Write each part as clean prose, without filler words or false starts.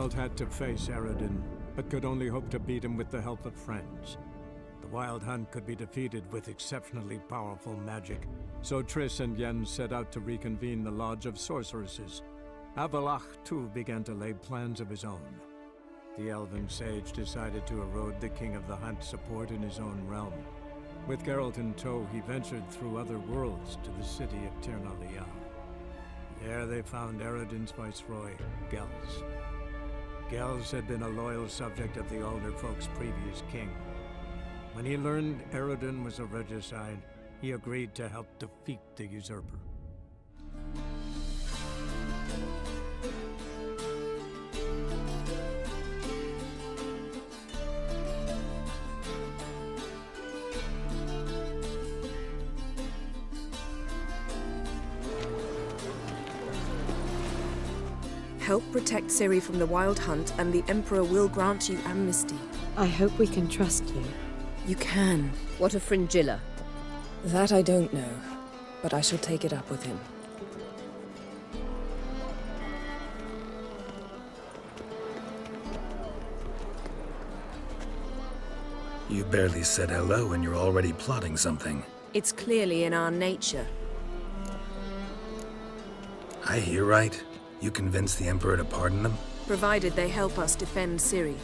Geralt had to face Eredin, but could only hope to beat him with the help of friends. The Wild Hunt could be defeated with exceptionally powerful magic, so Triss and Yen set out to reconvene the Lodge of Sorceresses. Avalach, too, began to lay plans of his own. The elven sage decided to erode the King of the Hunt's support in his own realm. With Geralt in tow, he ventured through other worlds to the city of Tirnalia. There they found Eredin's viceroy, Gels. Gels had been a loyal subject of the Alder Folk's previous king. When he learned Eredin was a regicide, he agreed to help defeat the usurper. Help protect Ciri from the Wild Hunt, and the Emperor will grant you amnesty. I hope we can trust you. You can. What of Fringilla? That I don't know, but I shall take it up with him. You barely said hello and you're already plotting something. It's clearly in our nature. I hear right? You convinced the Emperor to pardon them? Provided they help us defend Ciri.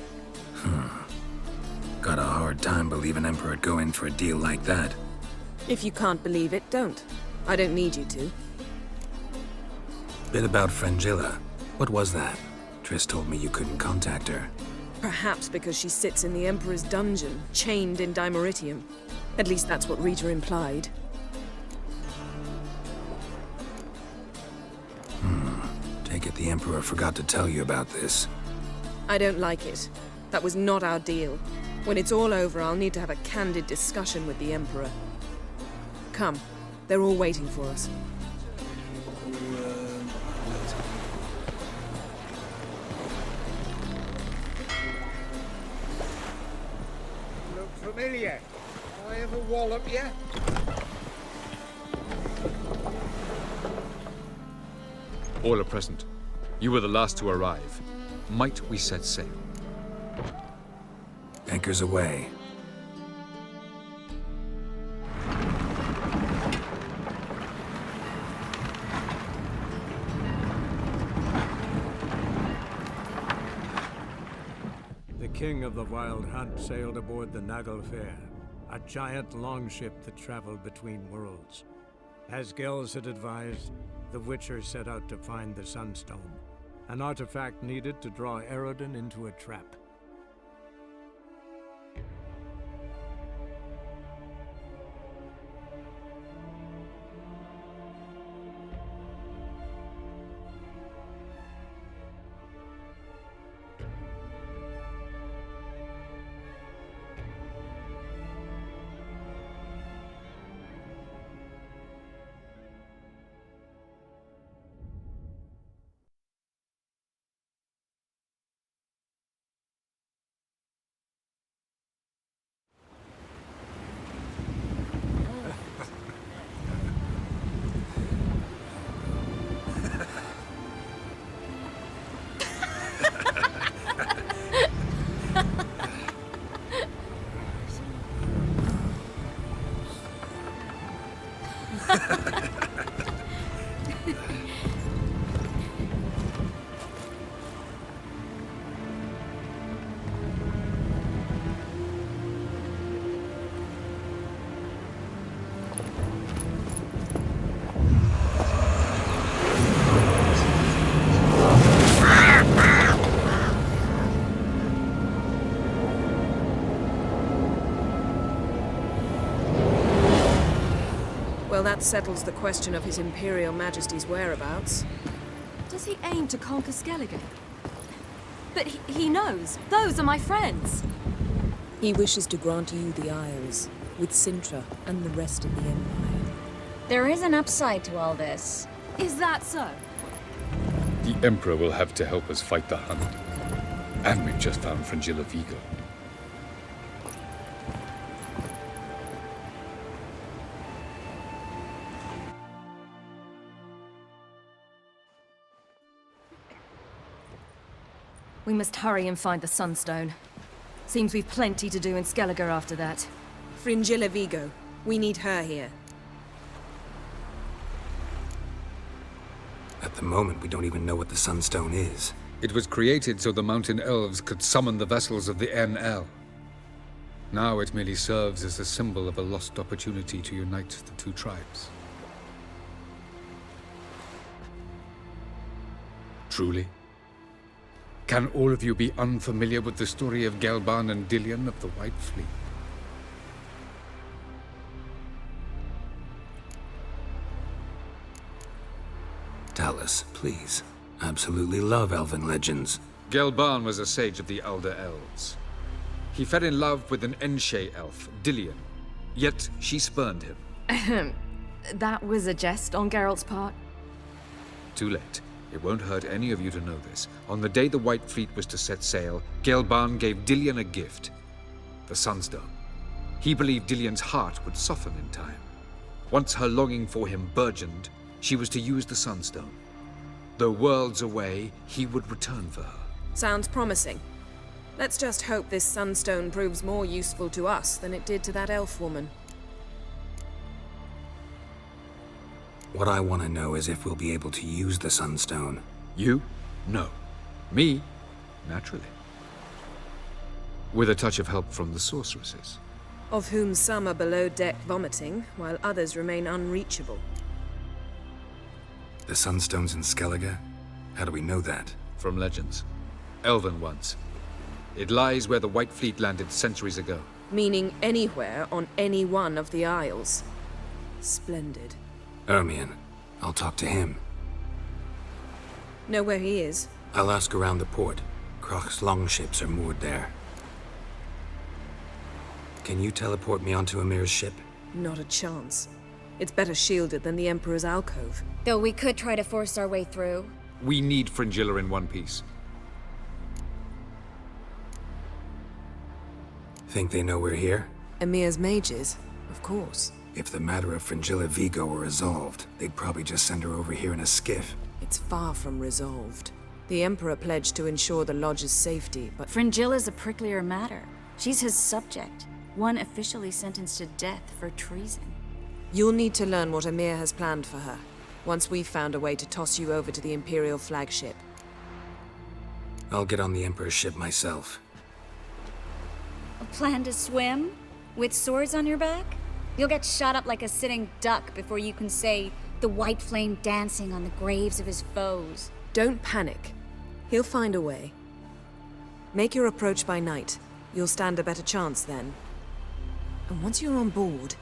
Got a hard time believing Emperor'd go in for a deal like that. If you can't believe it, don't. I don't need you to. Bit about Fringilla. What was that? Triss told me you couldn't contact her. Perhaps because she sits in the Emperor's dungeon, chained in Dimeritium. At least that's what Rita implied. Take it the Emperor forgot to tell you about this. I don't like it. That was not our deal. When it's all over, I'll need to have a candid discussion with the Emperor. Come. They're all waiting for us. Look familiar. I ever wallop you? All are present. You were the last to arrive. Might we set sail? Anchors away. The king of the Wild Hunt sailed aboard the Naglfar, a giant longship that traveled between worlds. As Gels had advised, the Witcher set out to find the Sunstone, an artifact needed to draw Eredin into a trap. Well, that settles the question of His Imperial Majesty's whereabouts. Does he aim to conquer Skellige? But he knows. Those are my friends. He wishes to grant you the Isles, with Sintra and the rest of the Empire. There is an upside to all this. Is that so? The Emperor will have to help us fight the Hunt. And we've just found Fringilla Vigo. We must hurry and find the Sunstone. Seems we've plenty to do in Skellige after that. Fringilla Vigo. We need her here. At the moment, we don't even know what the Sunstone is. It was created so the mountain elves could summon the vessels of the NL. Now it merely serves as a symbol of a lost opportunity to unite the two tribes. Truly? Can all of you be unfamiliar with the story of Gelban and Dillion of the White Fleet? Tell us, please. Absolutely love elven legends. Gelban was a sage of the Elder Elves. He fell in love with an Enshe elf, Dillion. Yet she spurned him. That was a jest on Geralt's part. Too late. It won't hurt any of you to know this. On the day the White Fleet was to set sail, Gelban gave Dillion a gift. The Sunstone. He believed Dillion's heart would soften in time. Once her longing for him burgeoned, she was to use the Sunstone. Though worlds away, he would return for her. Sounds promising. Let's just hope this Sunstone proves more useful to us than it did to that elf woman. What I want to know is if we'll be able to use the Sunstone. You? No. Me? Naturally. With a touch of help from the sorceresses. Of whom some are below deck vomiting, while others remain unreachable. The Sunstone's in Skellige? How do we know that? From legends. Elven ones. It lies where the White Fleet landed centuries ago. Meaning anywhere on any one of the Isles. Splendid. Ermion. I'll talk to him. Know where he is? I'll ask around the port. Croc's longships are moored there. Can you teleport me onto Amir's ship? Not a chance. It's better shielded than the Emperor's alcove. Though we could try to force our way through. We need Fringilla in one piece. Think they know we're here? Emir's mages? Of course. If the matter of Fringilla Vigo were resolved, they'd probably just send her over here in a skiff. It's far from resolved. The Emperor pledged to ensure the Lodge's safety, but Fringilla's a pricklier matter. She's his subject, one officially sentenced to death for treason. you'll need to learn what Emir has planned for her, once we've found a way to toss you over to the Imperial flagship. I'll get on the Emperor's ship myself. A plan to swim? With swords on your back? You'll get shot up like a sitting duck before you can say the white flame dancing on the graves of his foes. Don't panic. He'll find a way. Make your approach by night. You'll stand a better chance then. And once you're on board,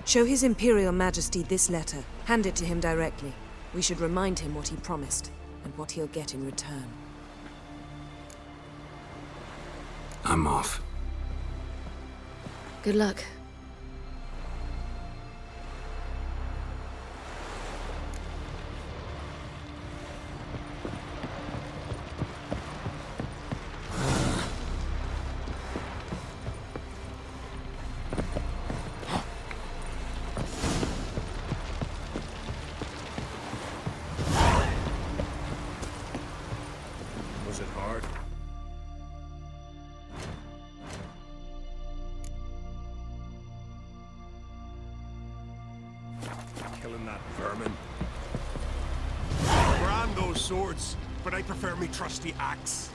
show His Imperial Majesty this letter. Hand it to him directly. We should remind him what he promised, and what he'll get in return. I'm off. Good luck. Was it hard? Killing that vermin. Brand those swords, but I prefer me trusty axe.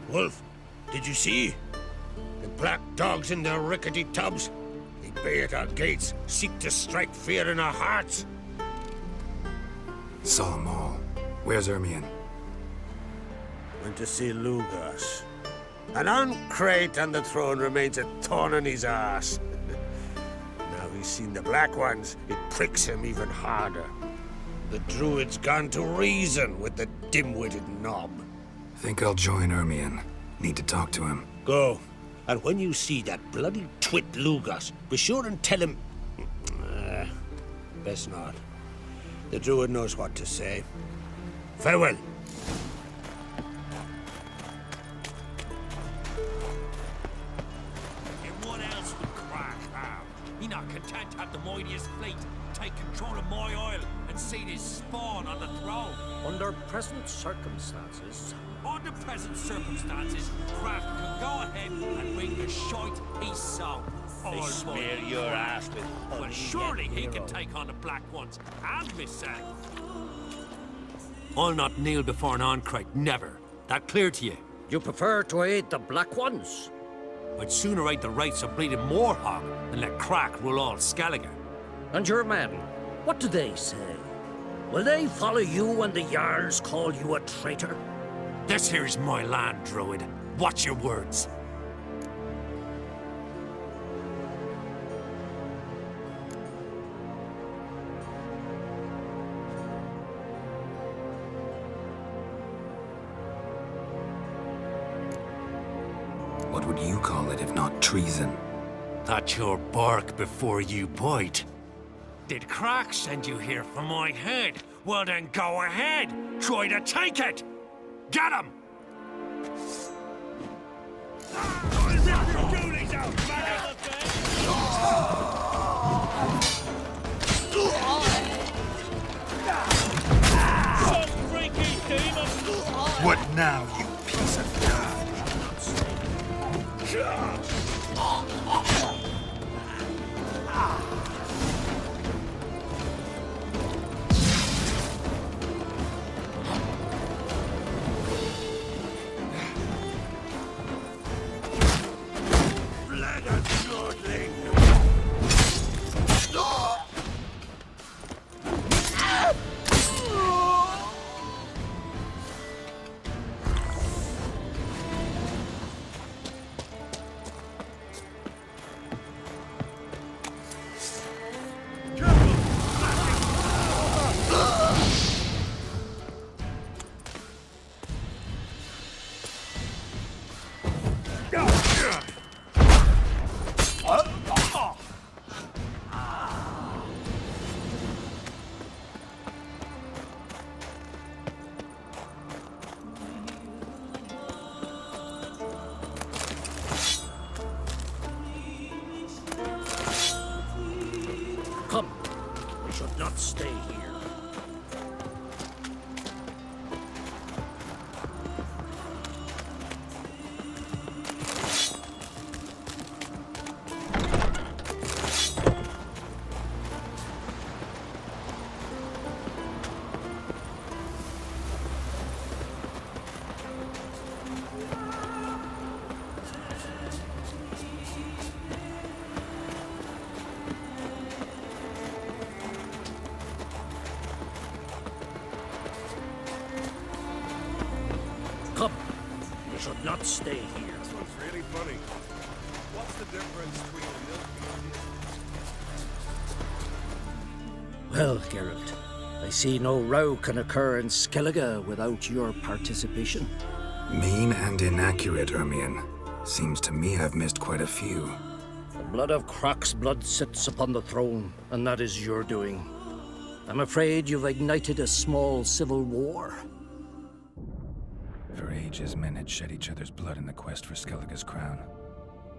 Wolf, did you see? The black dogs in their rickety tubs. They bay at our gates, seek to strike fear in our hearts. Saw them all. Where's Ermion? Went to see Lugas. An uncrate on the throne remains a thorn in his arse. Now he's seen the Black Ones, it pricks him even harder. The Druid's gone to reason with the dim-witted knob. Think I'll join Ermion. Need to talk to him. Go. And when you see that bloody twit Lugas, be sure and tell him... best not. The Druid knows what to say. Farewell. And what else would Quark have? He not content to have the mightiest fleet take control of my oil and seen his spawn on the throne. Under present circumstances... Under present circumstances, Kraft can go ahead and bring the shite he's sown. They smear your ass with honey. Well, surely he can take on the Black Ones and Miss Sang. I'll not kneel before an Ancrate, never. That clear to you? You prefer to aid the Black Ones? I'd sooner aid the rights of bleeding Moorhog than let Crack rule all Skellige. And your men, what do they say? Will they follow you when the Jarls call you a traitor? This here's my land, Druid. Watch your words. What would you call it if not treason? That's your bark before you bite. Did Crack send you here for my head? Well then go ahead! Try to take it! Get him! What now, you piece of dirt? Come, we should not stay here. Come, we should not stay here. This one's really funny. What's the difference between a milk? Well, Geralt, I see no row can occur in Skellige without your participation. Mean and inaccurate, Ermion. Seems to me I've missed quite a few. The blood of Croc's blood sits upon the throne, and that is your doing. I'm afraid you've ignited a small civil war. For ages, men had shed each other's blood in the quest for Skellige's crown.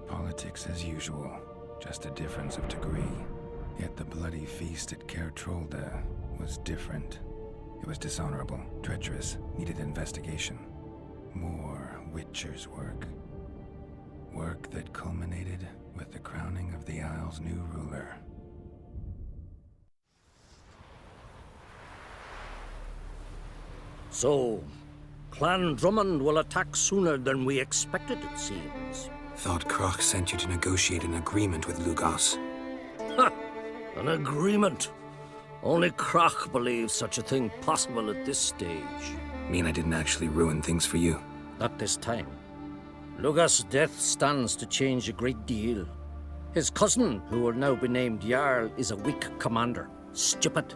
Politics as usual, just a difference of degree. Yet the bloody feast at Caer Trolda was different. It was dishonorable, treacherous, needed investigation. More Witcher's work. Work that culminated with the crowning of the Isle's new ruler. So, Clan Drummond will attack sooner than we expected, it seems. Thought Croc sent you to negotiate an agreement with Lugos. Ha! An agreement? Only Croc believes such a thing possible at this stage. Mean I didn't actually ruin things for you? Not this time. Lugos' death stands to change a great deal. His cousin, who will now be named Jarl, is a weak commander. Stupid.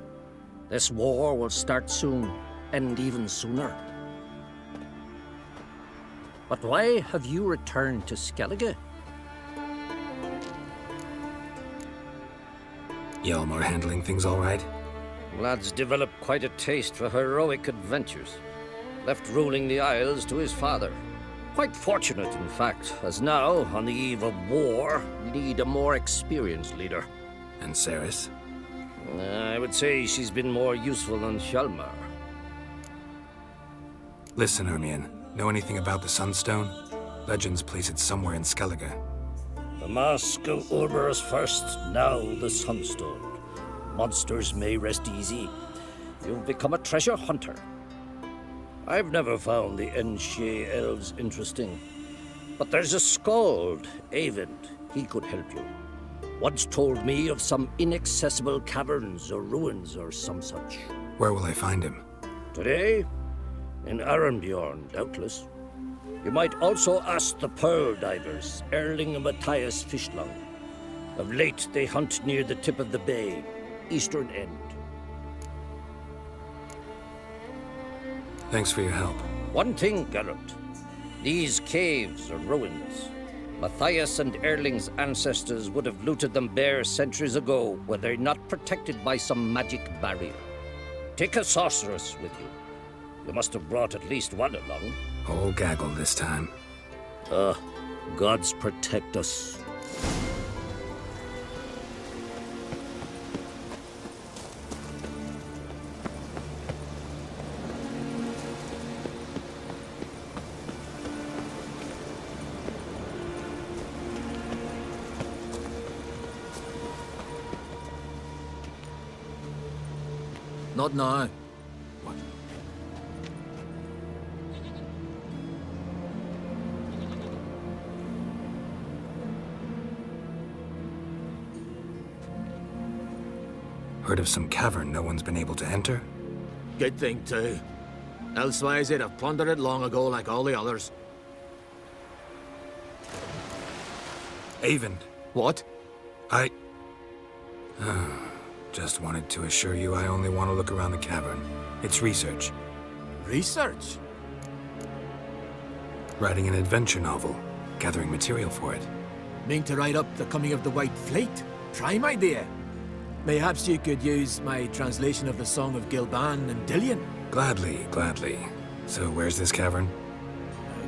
This war will start soon, end even sooner. But why have you returned to Skellige? Hjalmar handling things all right? Lad's developed quite a taste for heroic adventures. Left ruling the Isles to his father. Quite fortunate, in fact, as now, on the eve of war, we need a more experienced leader. And Ceres? I would would say she's been more useful than Hjalmar. Listen, Hermione. Know anything about the Sunstone? Legends place it somewhere in Skellige. The mask of Urber's first, now the Sunstone. Monsters may rest easy. You've become a treasure hunter. I've never found the Enshe elves interesting. But there's a skald, Eyvind. He could help you. Once told me of some inaccessible caverns or ruins or some such. Where will I find him? Today? In Arnbjorn, doubtless. You might also ask the pearl divers, Erling and Matthias Fischlang. Of late, they hunt near the tip of the bay, eastern end. Thanks for your help. One thing, Geralt. These caves are ruins. Matthias and Erling's ancestors would have looted them bare centuries ago were they not protected by some magic barrier. Take a sorceress with you. You must have brought at least one along. Whole gaggle this time. Gods protect us. Not now. What? Heard of some cavern no one's been able to enter? Good thing, too. Elsewise, they'd have plundered it long ago like all the others. Eyvind. What? I... Just wanted to assure you I only want to look around the cavern. It's research. Research? Writing an adventure novel. Gathering material for it. Mean to write up the coming of the White Fleet? Prime idea. Mayhaps you could use my translation of the Song of Gilban and Dillion. Gladly, gladly. So where's this cavern?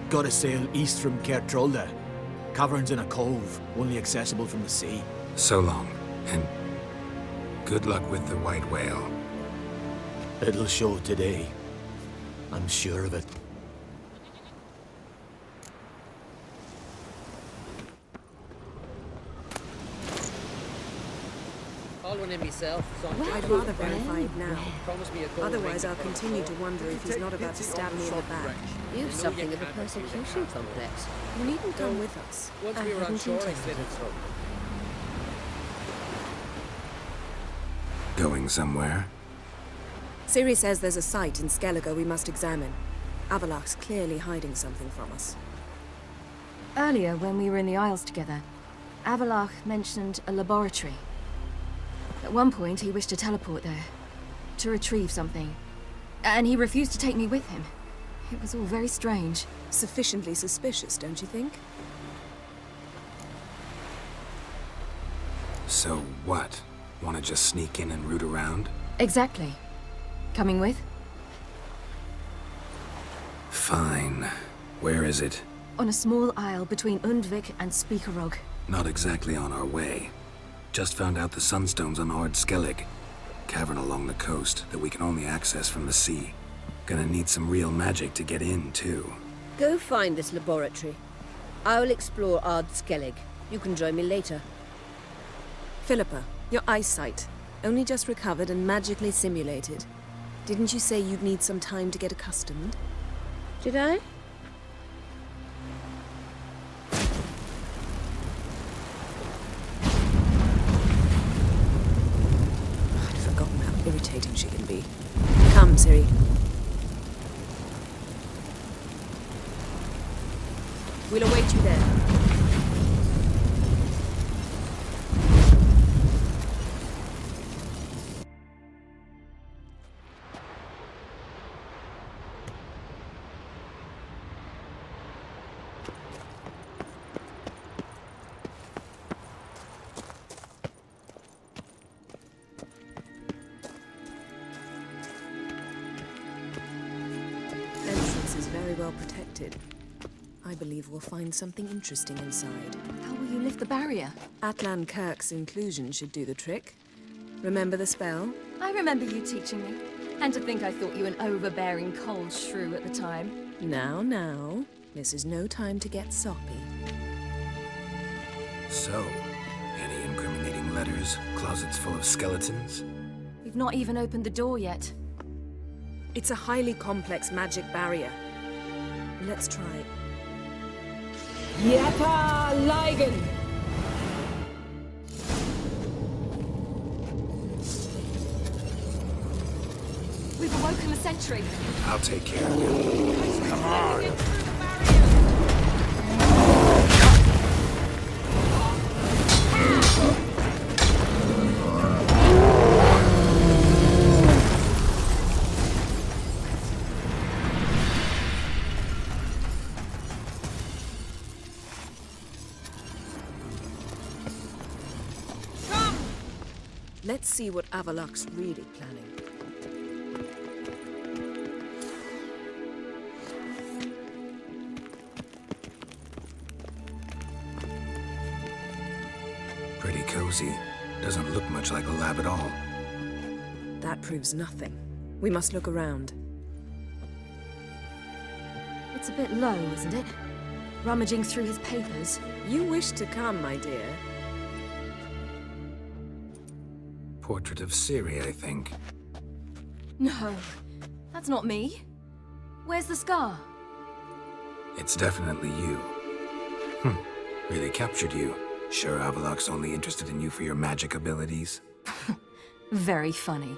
Gotta sail east from Kertrolda. Cavern's in a cove, only accessible from the sea. So long, and good luck with the white whale. It'll show today. I'm sure of it. I'd rather verify it now. Otherwise, I'll continue to wonder if he's not about to stab me in the back. You've something of a persecution complex. You needn't come with us. I hadn't intended. Going somewhere? Ciri says there's a site in Skellige we must examine. Avalach's clearly hiding something from us. Earlier, when we were in the Isles together, Avalach mentioned a laboratory. At one point, he wished to teleport there, to retrieve something. And he refused to take me with him. It was all very strange. Sufficiently suspicious, don't you think? So what? Want to just sneak in and root around? Exactly. Coming with? Fine. Where is it? On a small isle between Undvik and Speakerog. Not exactly on our way. Just found out the Sunstone's on Ard Skellig. Cavern along the coast that we can only access from the sea. Gonna need some real magic to get in, too. Go find this laboratory. I'll explore Ard Skellig. You can join me later. Philippa, your eyesight. Only just recovered and magically simulated. Didn't you say you'd need some time to get accustomed? Did I? I'd forgotten how irritating she can be. Come, Ciri. We'll await you there. Well protected. I believe we'll find something interesting inside. How will you lift the barrier? Atlan Kirk's inclusion should do the trick. Remember the spell? I remember you teaching me. And to think I thought you an overbearing cold shrew at the time. Now. This is no time to get soppy. So, any incriminating letters? Closets full of skeletons? We've not even opened the door yet. It's a highly complex magic barrier. Let's try it. Yata Ligen! We've awoken the sentry. I'll take care of you. Come on! Let's see what Avalok's really planning. Pretty cozy. Doesn't look much like a lab at all. That proves nothing. We must look around. It's a bit low, isn't it? Rummaging through his papers. You wish to come, my dear. Portrait of Ciri, I think. No, that's not me. Where's the scar? It's definitely you. Really captured you. Sure Avalok's only interested in you for your magic abilities? Very funny.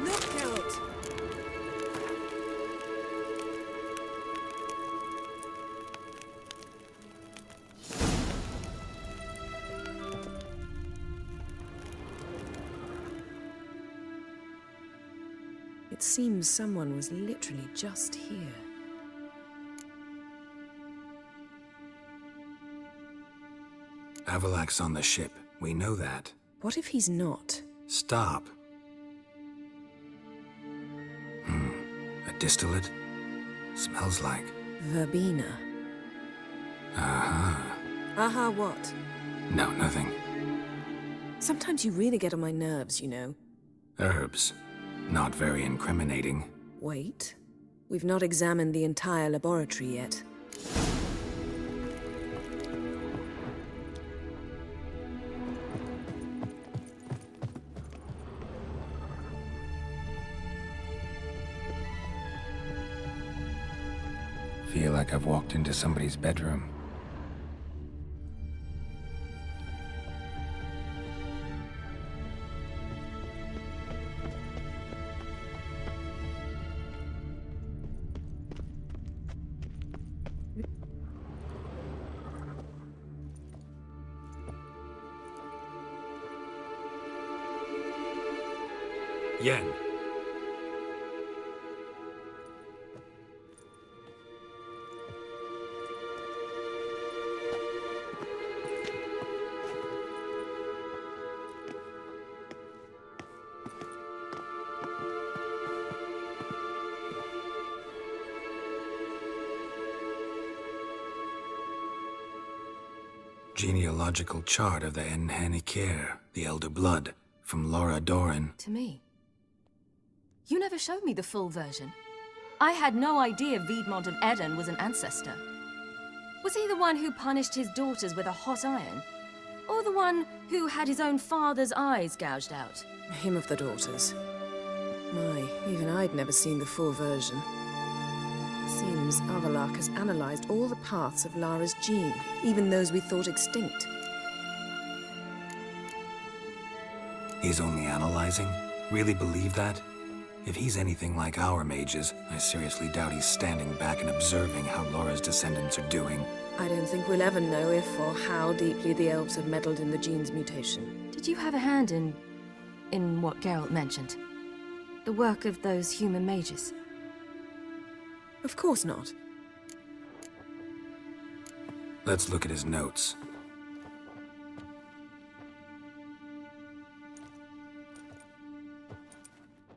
Look out! It seems someone was literally just here. Avalok's on the ship. We know that. What if he's not? Stop. A distillate? Smells like... Verbena. Uh-huh. Aha, what? No, nothing. Sometimes you really get on my nerves, you know. Herbs. Not very incriminating. Wait. We've not examined the entire laboratory yet. Feel like I've walked into somebody's bedroom. Yen. Genealogical chart of the Enhanikir, the Elder Blood, from Laura Doran. To me. You never showed me the full version. I had no idea Viedmont of Eden was an ancestor. Was he the one who punished his daughters with a hot iron? Or the one who had his own father's eyes gouged out? Him of the daughters. My, even I'd never seen the full version. Seems Avalok has analyzed all the paths of Lara's gene, even those we thought extinct. He's only analyzing? Really believe that? If he's anything like our mages, I seriously doubt he's standing back and observing how Laura's descendants are doing. I don't think we'll ever know if or how deeply the elves have meddled in the gene's mutation. Did you have a hand in what Geralt mentioned? The work of those human mages? Of course not. Let's look at his notes.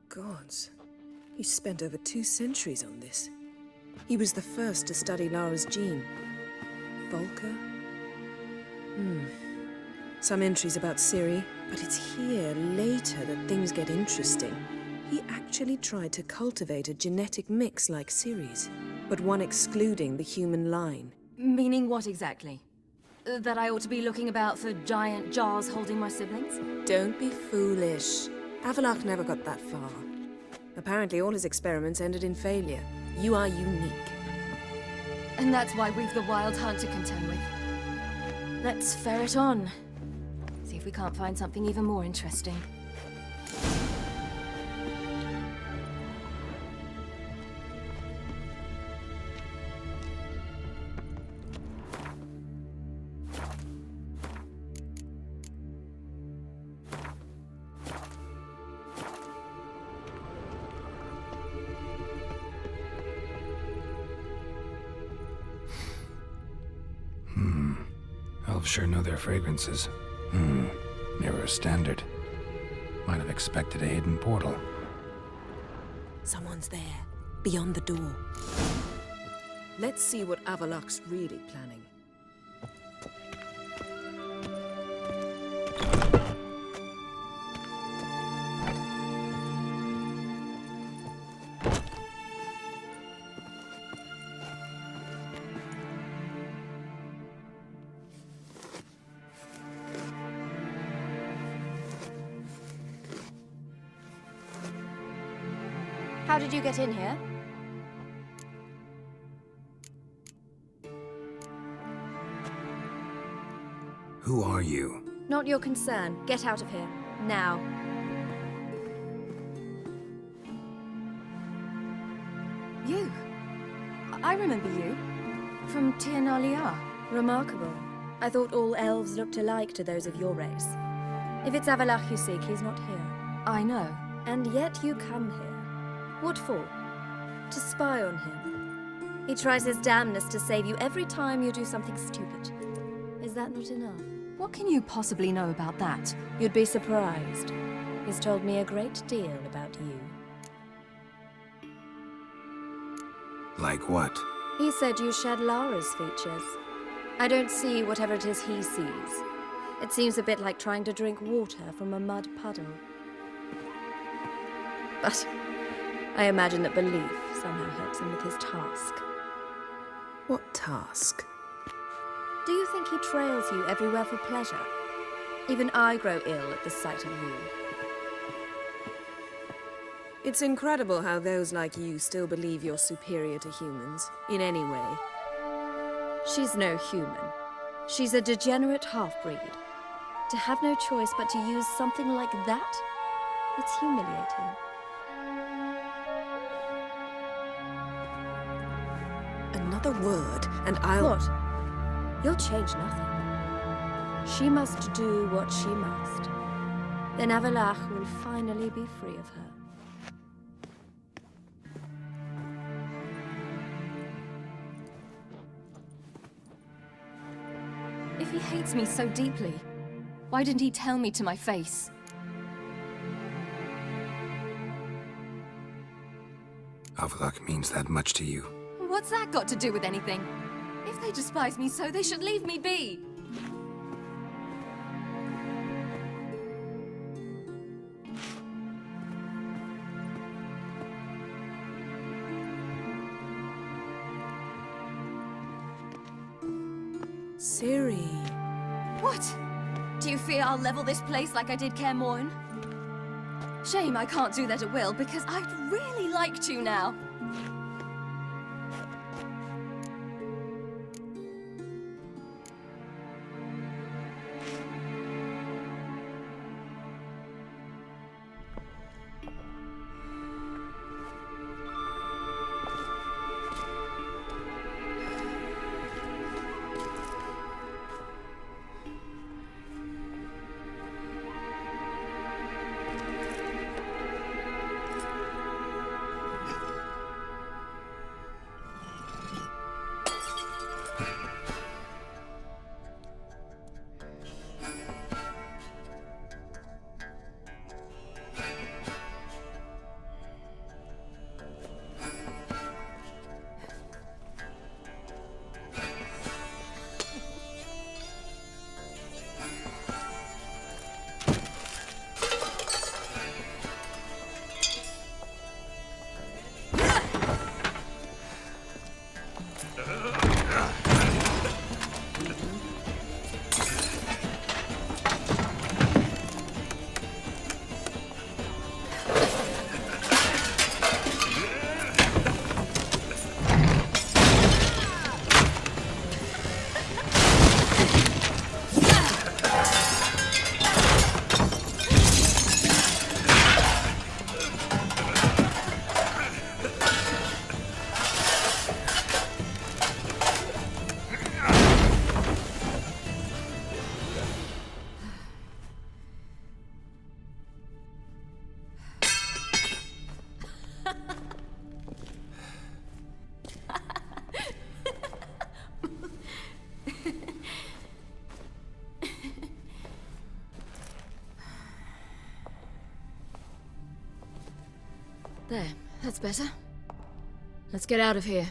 Gods. He spent over 2 centuries on this. He was the first to study Lara's gene. Volker? Some entries about Ciri, but it's here, later, that things get interesting. He actually tried to cultivate a genetic mix like Ciri's, but one excluding the human line. Meaning what exactly? That I ought to be looking about for giant jars holding my siblings? Don't be foolish. Avalok never got that far. Apparently all his experiments ended in failure. You are unique. And that's why we've the Wild Hunt to contend with. Let's ferret on. See if we can't find something even more interesting. Elves sure know their fragrances. Nearer standard. Might have expected a hidden portal. Someone's there, beyond the door. Let's see what Avalok's really planning. How did you get in here? Who are you? Not your concern. Get out of here. Now. You? I remember you. From Tir na Liar. Remarkable. I thought all elves looked alike to those of your race. If it's Avalach you seek, he's not here. I know. And yet you come here. What for? To spy on him. He tries his damnedest to save you every time you do something stupid. Is that not enough? What can you possibly know about that? You'd be surprised. He's told me a great deal about you. Like what? He said you shared Lara's features. I don't see whatever it is he sees. It seems a bit like trying to drink water from a mud puddle. But I imagine that belief somehow helps him with his task. What task? Do you think he trails you everywhere for pleasure? Even I grow ill at the sight of you. It's incredible how those like you still believe you're superior to humans, in any way. She's no human. She's a degenerate half-breed. To have no choice but to use something like that? It's humiliating. Another word, and I'll... What? You'll change nothing. She must do what she must. Then Avalach will finally be free of her. If he hates me so deeply, why didn't he tell me to my face? Avalok means that much to you. What's that got to do with anything? If they despise me so, they should leave me be. Ciri. What? Do you fear I'll level this place like I did Kaer Morhen? Shame I can't do that at will, because I'd really like to now. There, that's better. Let's get out of here.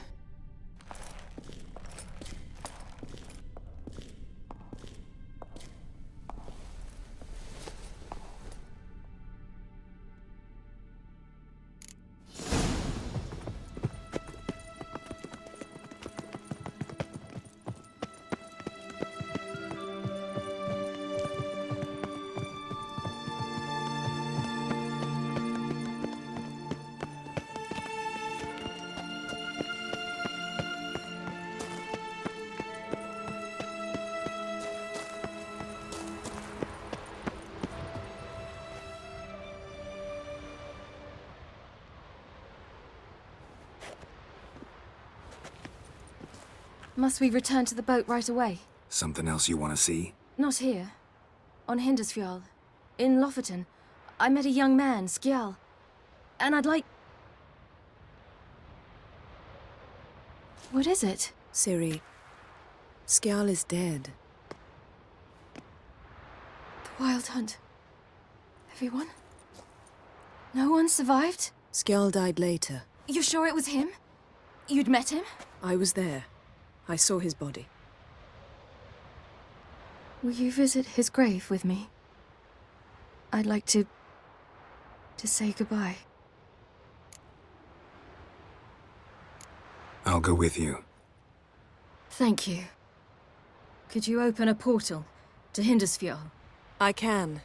Must we return to the boat right away? Something else you want to see? Not here. On Hindersfjall. In Lofoten. I met a young man, Skjal. And I'd like... What is it? Ciri, Skjal is dead. The Wild Hunt. Everyone? No one survived? Skjal died later. You sure it was him? You'd met him? I was there. I saw his body. Will you visit his grave with me? I'd like to say goodbye. I'll go with you. Thank you. Could you open a portal to Hindersfjall? I can.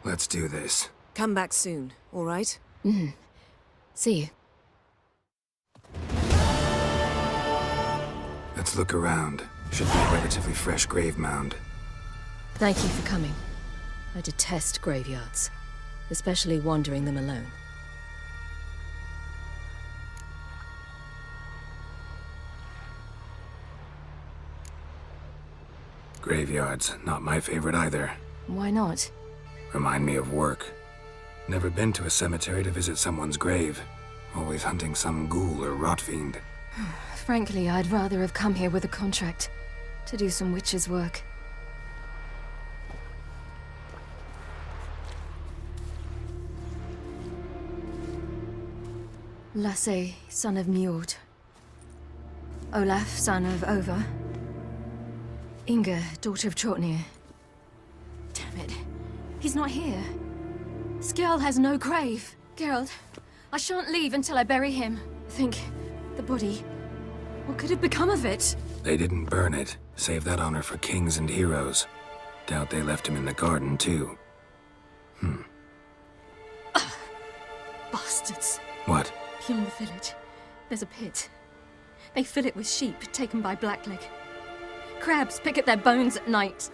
Let's do this. Come back soon, all right? See you. Let's look around. Should be a relatively fresh grave mound. Thank you for coming. I detest graveyards, especially wandering them alone. Graveyards, not my favorite either. Why not? Remind me of work. Never been to a cemetery to visit someone's grave. Always hunting some ghoul or rot fiend. Frankly, I'd rather have come here with a contract to do some witch's work. Lasse, son of Njord. Olaf, son of Over. Inga, daughter of Trotnir. Damn it. He's not here. Skjal has no grave. Geralt, I shan't leave until I bury him. Think, the body. What could have become of it? They didn't burn it. Save that honor for kings and heroes. Doubt they left him in the garden, too. Bastards. What? Beyond the village, there's a pit. They fill it with sheep taken by Blackleg. Crabs pick at their bones at night.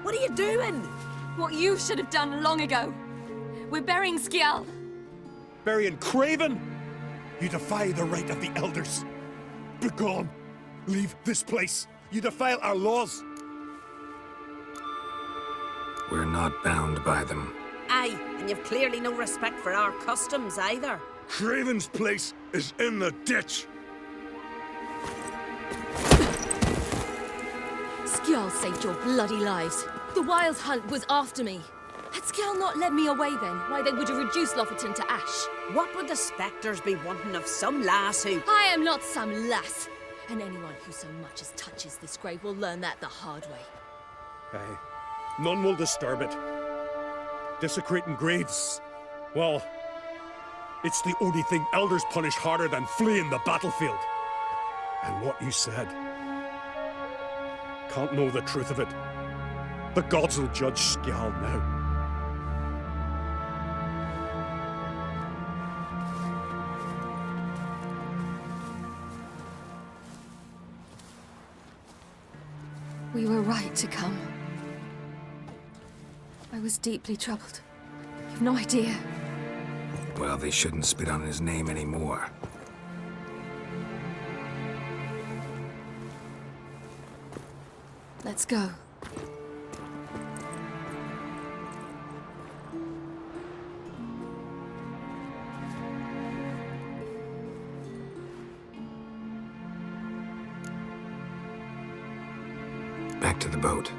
What are you doing? What you should have done long ago. We're burying Skjal. Burying Craven? You defy the right of the elders. Begone. Leave this place. You defile our laws. We're not bound by them. Aye, and you've clearly no respect for our customs either. Craven's place is in the ditch. Skjal saved your bloody lives. The Wild Hunt was after me. Had Skjal not led me away then, why they would have reduced Lofoten to ash. What would the spectres be wanting of some lass who... I am not some lass. And anyone who so much as touches this grave will learn that the hard way. Aye. None will disturb it. Desecrating graves, well, it's the only thing elders punish harder than fleeing the battlefield. And what you said. Can't know the truth of it. The gods will judge Skjald now. We were right to come. I was deeply troubled. You've no idea. Well, they shouldn't spit on his name anymore. Let's go. Back to the boat.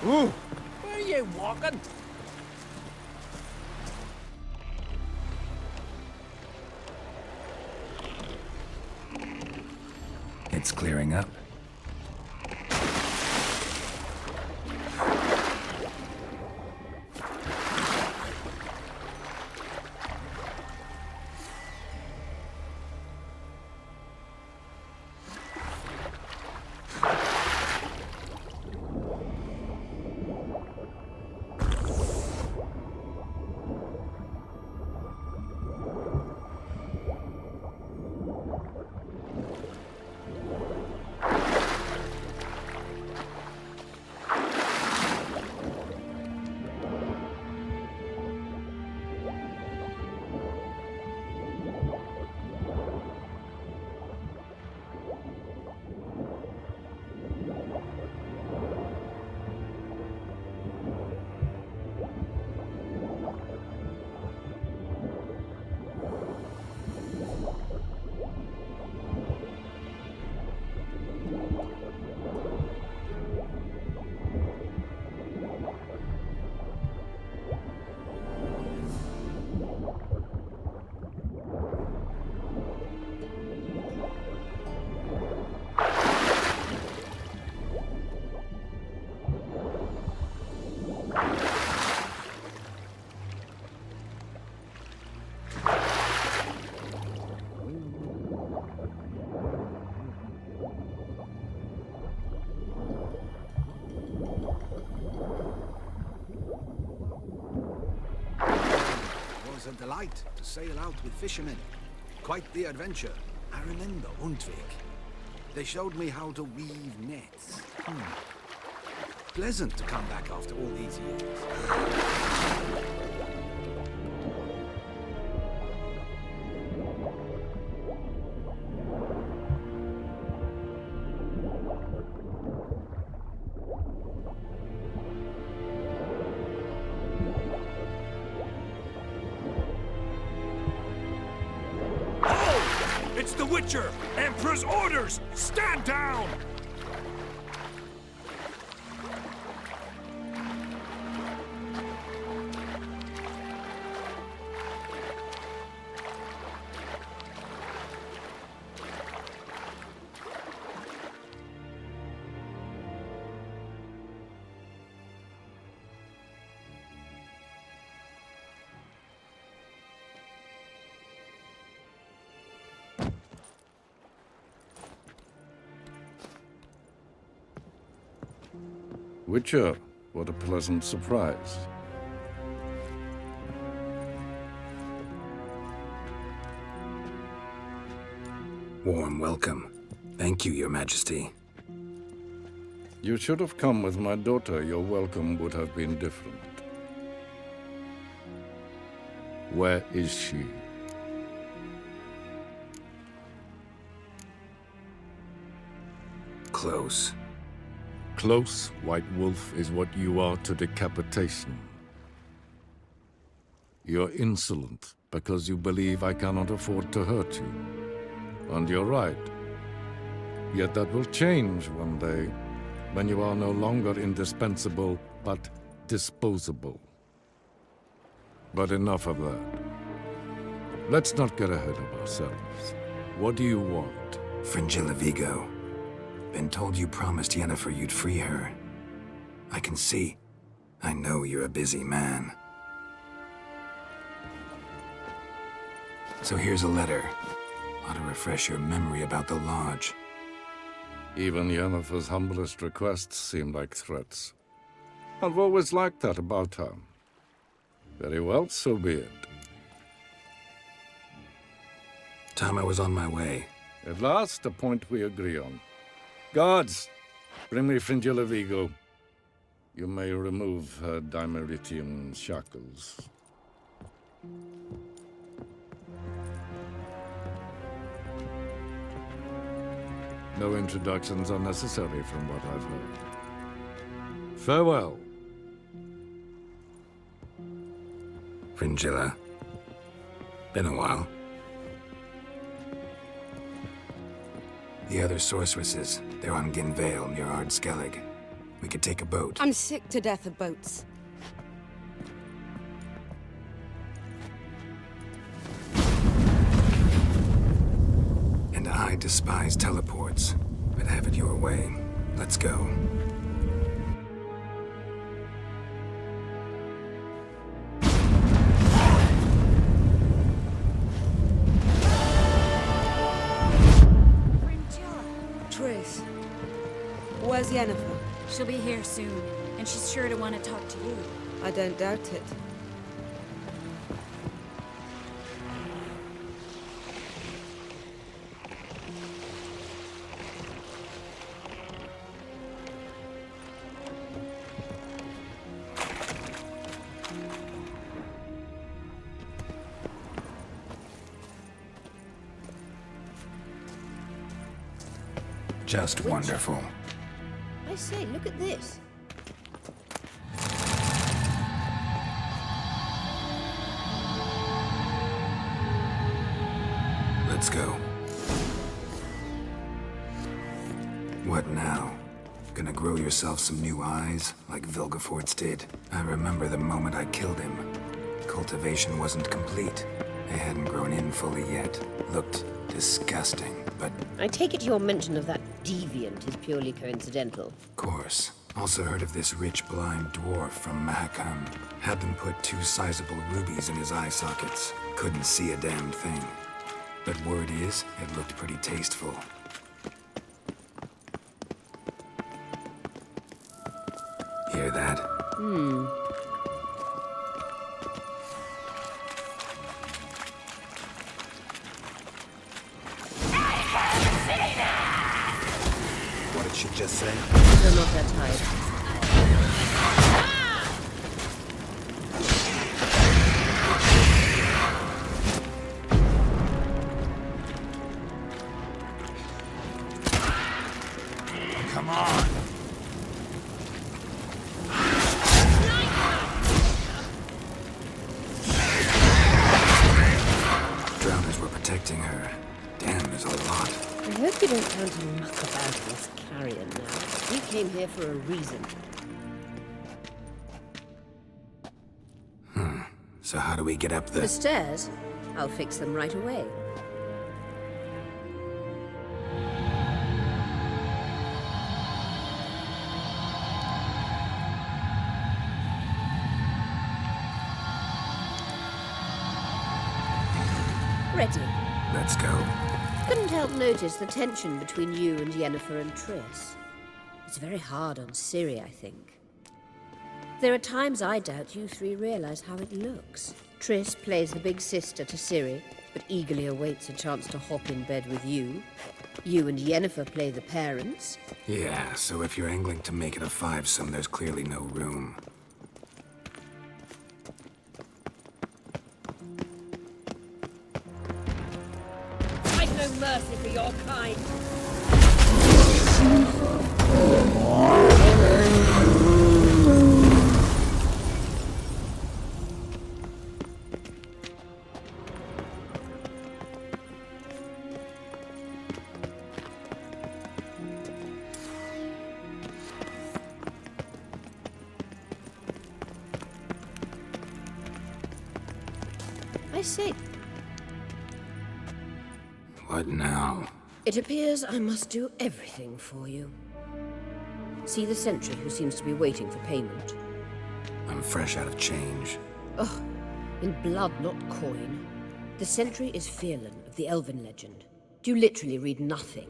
Where are you walking? It's clearing up. It was a delight to sail out with fishermen. Quite the adventure. I remember Untvik. They showed me how to weave nets. Pleasant to come back after all these years. It's the Witcher! Emperor's orders! Stand down! Witcher, what a pleasant surprise. Warm welcome. Thank you, Your Majesty. You should have come with my daughter. Your welcome would have been different. Where is she? Close. Close, White Wolf, is what you are to decapitation. You're insolent because you believe I cannot afford to hurt you. And you're right. Yet that will change one day, when you are no longer indispensable, but disposable. But enough of that. Let's not get ahead of ourselves. What do you want? Fringilla Vigo. Been told you promised Yennefer you'd free her. I can see. I know you're a busy man. So here's a letter. Ought to refresh your memory about the Lodge. Even Yennefer's humblest requests seem like threats. I've always liked that about her. Very well, so be it. Time I was on my way. At last, a point we agree on. Guards, bring me Fringilla Vigo. You may remove her Dimeritian shackles. No introductions are necessary from what I've heard. Farewell. Fringilla. Been a while. The other sorceresses, they're on Ginvale near Ard Skellig. We could take a boat. I'm sick to death of boats. And I despise teleports, but have it your way. Let's go. Triss, where's Yennefer? She'll be here soon, and she's sure to want to talk to you. I don't doubt it. Just wonderful. I say, look at this. Let's go. What now? Gonna grow yourself some new eyes, like Vilgefortz did? I remember the moment I killed him. Cultivation wasn't complete. They hadn't grown in fully yet. Looked disgusting, but... I take it your mention of that deviant is purely coincidental. Of course. Also heard of this rich blind dwarf from Mahakam. Had them put 2 sizable rubies in his eye sockets. Couldn't see a damn thing. But word is, it looked pretty tasteful. Hear that? What did she just say? You're not that tired. Come on! Drowners were protecting her. Damn, there's a lot. I hope you don't plan to muck about in this carrion now. We came here for a reason. So how do we get up The the... stairs? I'll fix them right away. Ready. Let's go. Couldn't help notice the tension between you and Yennefer and Triss. It's very hard on Ciri, I think. There are times I doubt you 3 realize how it looks. Triss plays the big sister to Ciri, but eagerly awaits a chance to hop in bed with you. You and Yennefer play the parents. Yeah, so if you're angling to make it a 5-some, there's clearly no room. I've no mercy for your kind. I say, What now? it appears I must do everything for you. See the sentry who seems to be waiting for payment. I'm fresh out of change. Ugh, in blood, not coin. The sentry is Fearlan of the Elven legend. Do you literally read nothing?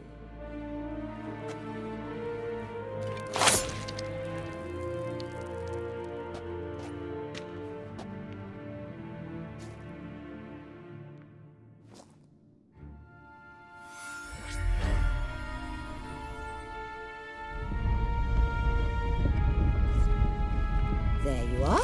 There you are.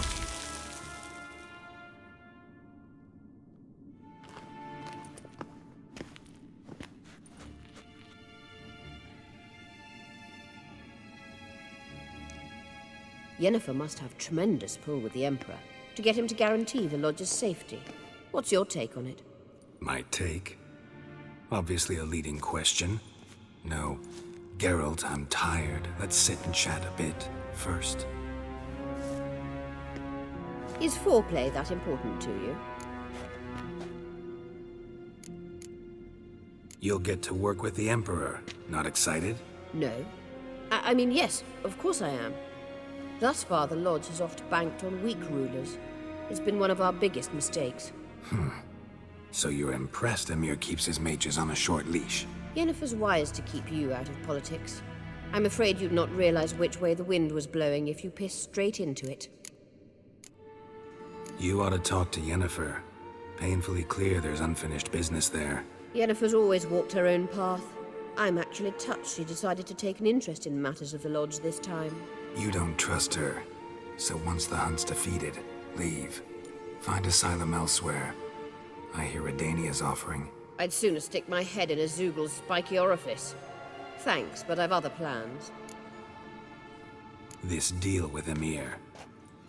Yennefer must have tremendous pull with the Emperor to get him to guarantee the Lodge's safety. What's your take on it? My take? Obviously a leading question. No. Geralt, I'm tired. Let's sit and chat a bit first. Is foreplay that important to you? You'll get to work with the Emperor. Not excited? No. I mean, yes, of course I am. Thus far, the Lodge has oft banked on weak rulers. It's been one of our biggest mistakes. So you're impressed Emir keeps his mages on a short leash? Yennefer's wise to keep you out of politics. I'm afraid you'd not realize which way the wind was blowing if you pissed straight into it. You ought to talk to Yennefer. Painfully clear there's unfinished business there. Yennefer's always walked her own path. I'm actually touched she decided to take an interest in matters of the Lodge this time. You don't trust her. So once the hunt's defeated, leave. Find asylum elsewhere. I hear Redania's offering. I'd sooner stick my head in a Zoogl's spiky orifice. Thanks, but I've other plans. This deal with Emir.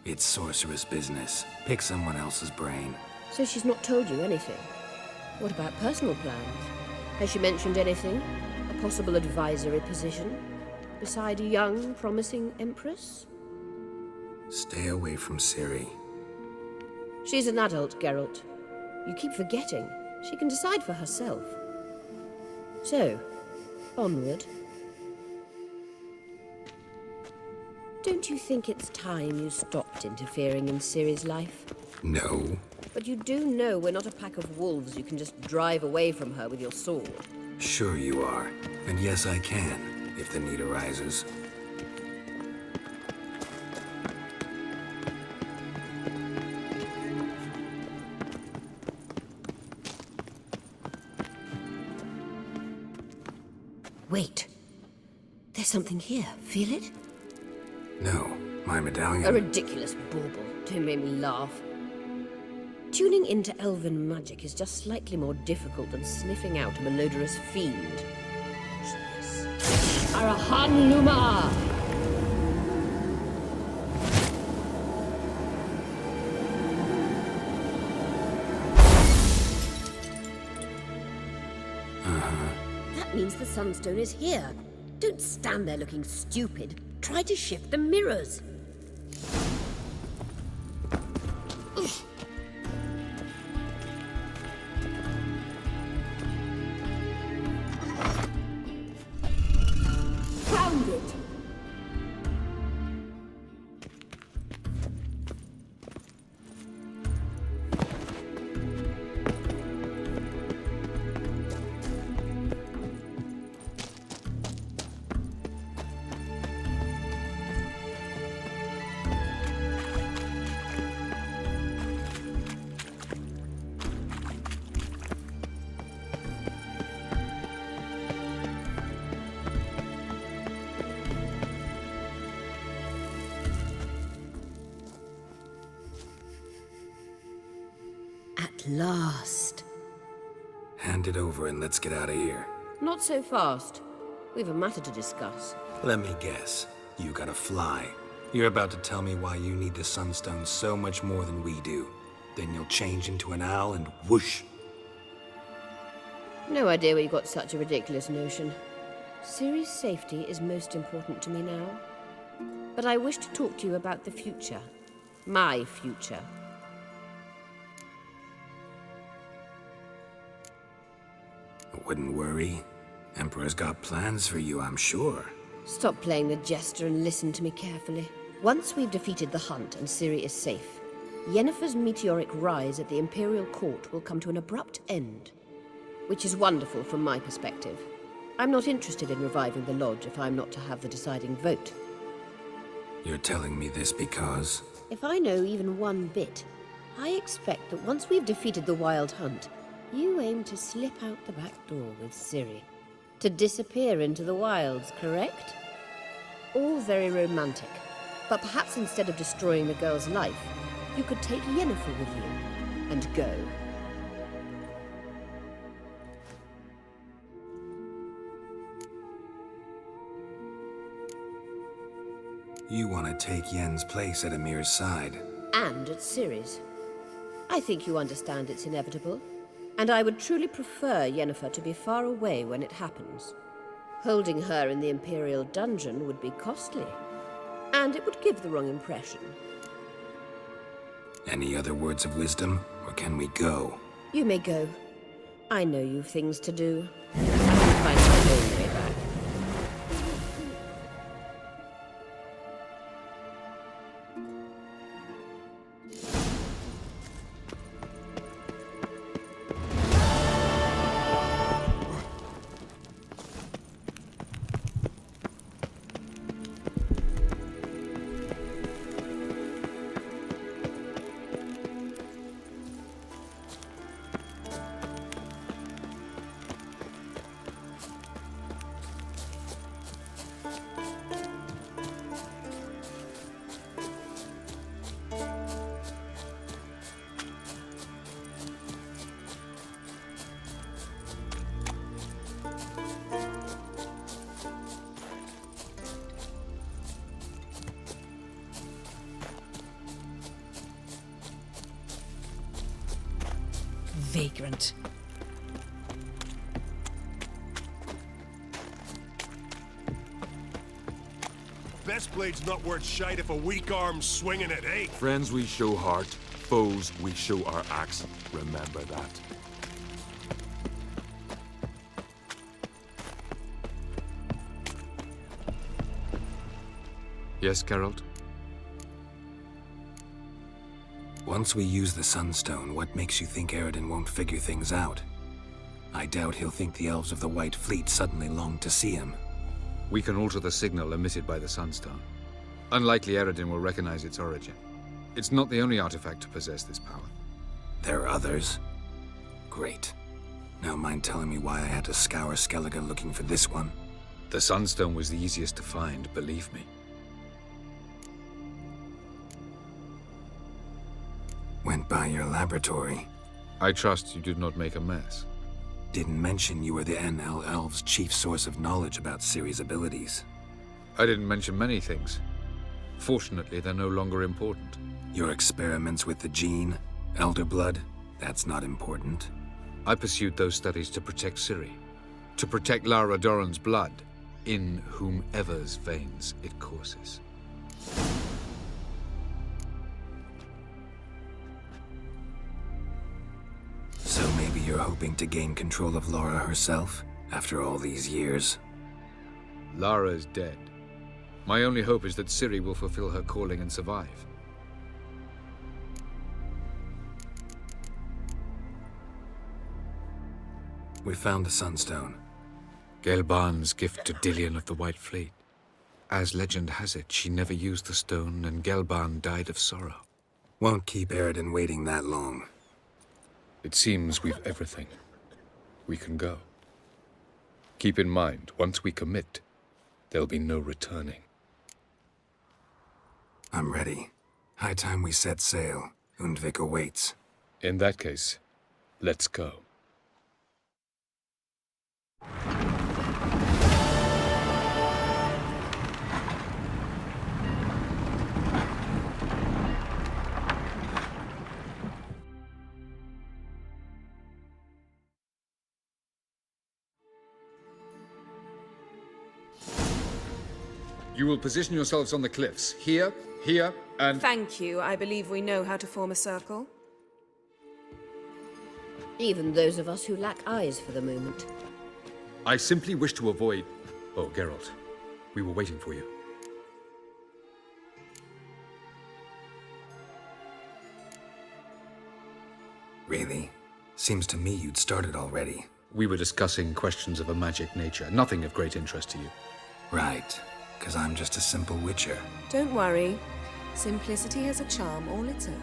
It's sorceress business. Pick someone else's brain. So she's not told you anything? What about personal plans? Has she mentioned anything? A possible advisory position? Beside a young, promising empress? Stay away from Ciri. She's an adult, Geralt. You keep forgetting. She can decide for herself. So, onward. Don't you think it's time you stopped interfering in Ciri's life? No. But you do know we're not a pack of wolves you can just drive away from her with your sword. Sure you are. And yes, I can, if the need arises. Wait. There's something here. Feel it? No, my medallion. A ridiculous bauble. Don't make me laugh. Tuning into elven magic is just slightly more difficult than sniffing out a malodorous fiend. Arahan Luma! That means the Sunstone is here. Don't stand there looking stupid. Try to shift the mirrors. Found it! At last. Hand it over and let's get out of here. Not so fast. We've a matter to discuss. Let me guess. You gotta fly. You're about to tell me why you need the Sunstone so much more than we do. Then you'll change into an owl and whoosh. No idea where you got such a ridiculous notion. Ciri's safety is most important to me now. But I wish to talk to you about the future. My future. Wouldn't worry. Emperor's got plans for you, I'm sure. Stop playing the jester and listen to me carefully. Once we've defeated the hunt and Ciri is safe, Yennefer's meteoric rise at the Imperial Court will come to an abrupt end. Which is wonderful from my perspective. I'm not interested in reviving the Lodge if I'm not to have the deciding vote. You're telling me this because... If I know even one bit, I expect that once we've defeated the Wild Hunt, you aim to slip out the back door with Ciri. To disappear into the wilds, correct? All very romantic. But perhaps instead of destroying the girl's life, you could take Yennefer with you and go. You want to take Yen's place at Emir's side. And at Ciri's. I think you understand it's inevitable. And I would truly prefer Yennefer to be far away when it happens. Holding her in the Imperial dungeon would be costly. And it would give the wrong impression. Any other words of wisdom, or can we go? You may go. I know you've things to do. I can find my own way back. Vagrant. Best blade's not worth shite if a weak arm's swinging it, eh? Friends we show heart, foes we show our axe. Remember that. Yes, Geralt? Once we use the Sunstone, what makes you think Eredin won't figure things out? I doubt he'll think the elves of the White Fleet suddenly long to see him. We can alter the signal emitted by the Sunstone. Unlikely Eredin will recognize its origin. It's not the only artifact to possess this power. There are others? Great. Now mind telling me why I had to scour Skellige looking for this one? The Sunstone was the easiest to find, believe me. Went by your laboratory. I trust you did not make a mess. Didn't mention you were the NL Elves' chief source of knowledge about Ciri's abilities. I didn't mention many things. Fortunately, they're no longer important. Your experiments with the gene, Elder Blood, that's not important. I pursued those studies to protect Ciri. To protect Lara Doran's blood, in whomever's veins it courses. So maybe you're hoping to gain control of Lara herself, after all these years? Lara is dead. My only hope is that Ciri will fulfill her calling and survive. We found the Sunstone. Gelban's gift to Dillion of the White Fleet. As legend has it, she never used the stone, and Gelban died of sorrow. Won't keep Eredin waiting that long. It seems we've everything. We can go. Keep in mind, once we commit, there'll be no returning. I'm ready. High time we set sail. Undvik awaits. In that case, let's go. You will position yourselves on the cliffs. Here, here, and... Thank you. I believe we know how to form a circle. Even those of us who lack eyes for the moment. I simply wish to avoid... Oh, Geralt. We were waiting for you. Really? Seems to me you'd started already. We were discussing questions of a magic nature, nothing of great interest to you. Right, because I'm just a simple witcher. Don't worry. Simplicity has a charm all its own.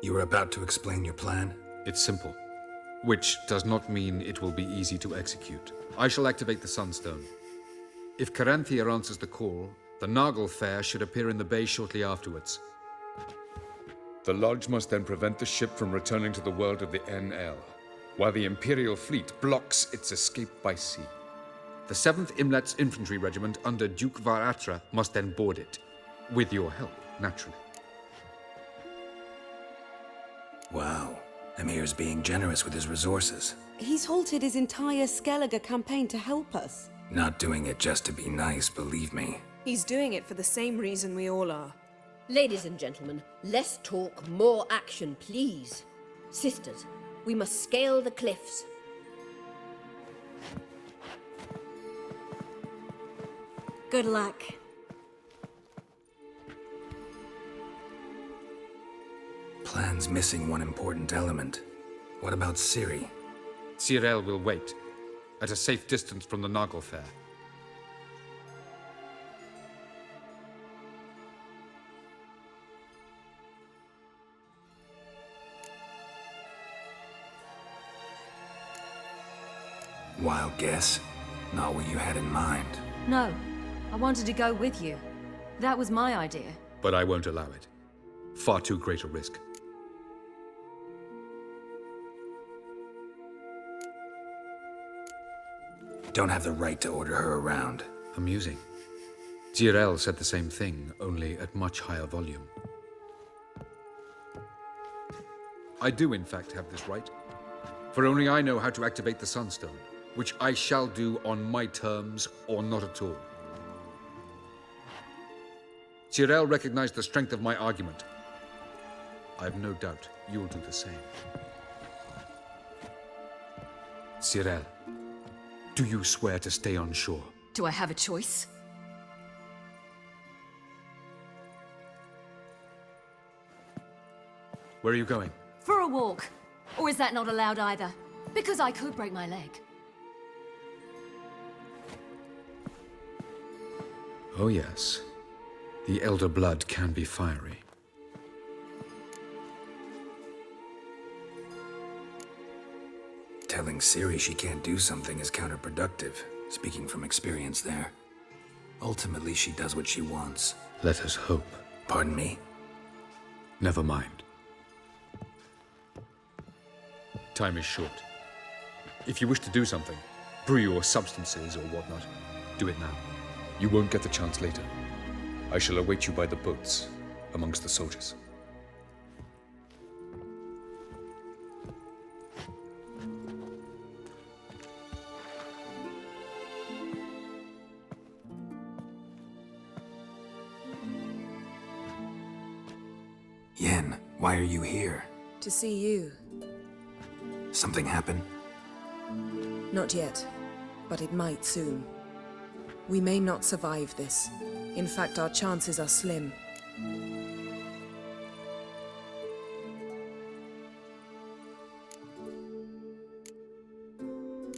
You were about to explain your plan? It's simple. Which does not mean it will be easy to execute. I shall activate the Sunstone. If Caranthia answers the call, the Naglfar should appear in the bay shortly afterwards. The Lodge must then prevent the ship from returning to the world of the NL, while the Imperial fleet blocks its escape by sea. The 7th Imlet's infantry regiment under Duke Varatra must then board it. With your help, naturally. Wow. Emir's being generous with his resources. He's halted his entire Skellige campaign to help us. Not doing it just to be nice, believe me. He's doing it for the same reason we all are. Ladies and gentlemen, less talk, more action, please. Sisters, we must scale the cliffs. Good luck. Plan's missing one important element. What about Ciri? Cyril will wait, at a safe distance from the Naglfar. Wild guess? Not what you had in mind. No, I wanted to go with you. That was my idea. But I won't allow it. Far too great a risk. Don't have the right to order her around. Amusing. Cyril said the same thing, only at much higher volume. I do, in fact, have this right. For only I know how to activate the Sunstone, which I shall do on my terms or not at all. Cyril recognized the strength of my argument. I have no doubt you'll do the same. Cyril, do you swear to stay on shore? Do I have a choice? Where are you going? For a walk. Or is that not allowed either? Because I could break my leg. Oh yes. The elder blood can be fiery. Telling Ciri she can't do something is counterproductive, speaking from experience there. Ultimately, she does what she wants. Let us hope. Pardon me? Never mind. Time is short. If you wish to do something, brew your substances or whatnot, do it now. You won't get the chance later. I shall await you by the boats, amongst the soldiers. Yen, why are you here? To see you. Something happen? Not yet, but it might soon. We may not survive this. In fact, our chances are slim.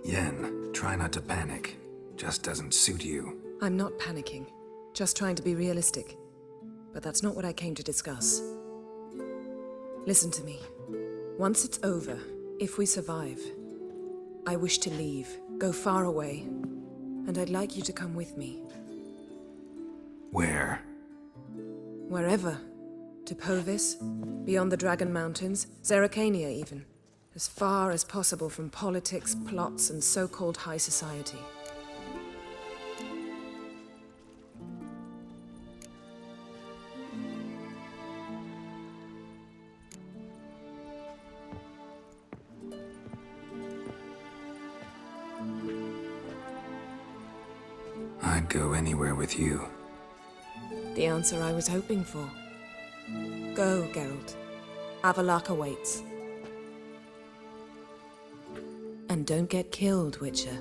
Yen, try not to panic. Just doesn't suit you. I'm not panicking. Just trying to be realistic. But that's not what I came to discuss. Listen to me. Once it's over, if we survive, I wish to leave, go far away, and I'd like you to come with me. Where? Wherever. To Povis, beyond the Dragon Mountains, Zerrikania even. As far as possible from politics, plots, and so-called high society. I'd go anywhere with you. The answer I was hoping for. Go, Geralt. Avalok awaits. And don't get killed, Witcher.